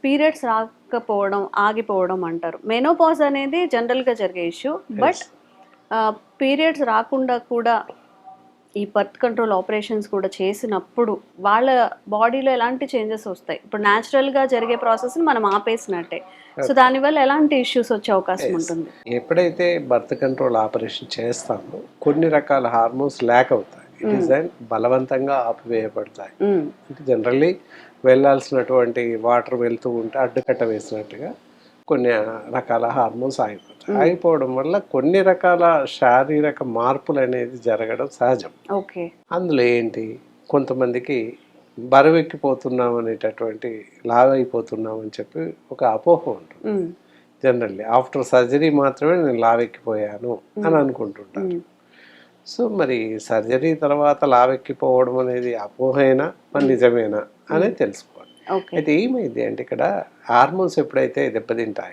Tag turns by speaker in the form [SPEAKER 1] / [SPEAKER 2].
[SPEAKER 1] Periods రాకపోవడం, ఆగిపోవడం అంటారు. మెనోపాజ్ అనేది జనరల్‌గా జరిగే ఇష్యూ. బట్ పీరియడ్స్ రాకుండా కూడా ఈ బర్త్ కంట్రోల్ ఆపరేషన్స్ కూడా చేసినప్పుడు వాళ్ళ బాడీలో ఎలాంటి చేంజెస్ వస్తాయి? ఇప్పుడు న్యాచురల్‌గా జరిగే ప్రాసెస్‌ని మనం ఆపేసినట్టే. సో, దానివల్ల ఎలాంటి ఇష్యూస్ వచ్చే అవకాశం ఉంటుంది?
[SPEAKER 2] ఎప్పుడైతే బర్త్ కంట్రోల్ ఆపరేషన్ చేస్తామో కొన్ని రకాల హార్మోన్స్ ల్యాక్ అవుతాయి. డిజైన్ బలవంతంగా ఆపివేయబడతాయి. అంటే జనరల్లీ వెళ్ళాల్సినటువంటి వాటర్ వెళ్తూ ఉంటే అడ్డుకట్ట వేసినట్టుగా కొన్ని రకాల హార్మోన్స్ ఆగిపోతాయి. ఆగిపోవడం వల్ల కొన్ని రకాల శారీరక మార్పులు అనేది జరగడం సహజం.
[SPEAKER 1] ఓకే.
[SPEAKER 2] అందులో ఏంటి, కొంతమందికి బరువెక్కిపోతున్నాం అనేటటువంటి లావైపోతున్నాం అని చెప్పి ఒక అపోహ ఉంటుంది. జనరల్లీ ఆఫ్టర్ సర్జరీ మాత్రమే నేను లావెక్కిపోయాను అని అనుకుంటుంటారు. సో మరి సర్జరీ తర్వాత లావెక్కిపోవడం అనేది అపోహైనా మరి నిజమేనా అనేది తెలుసుకోవాలి. అయితే ఏమైంది అంటే ఇక్కడ హార్మోన్స్ ఎప్పుడైతే దెబ్బతింటాయి,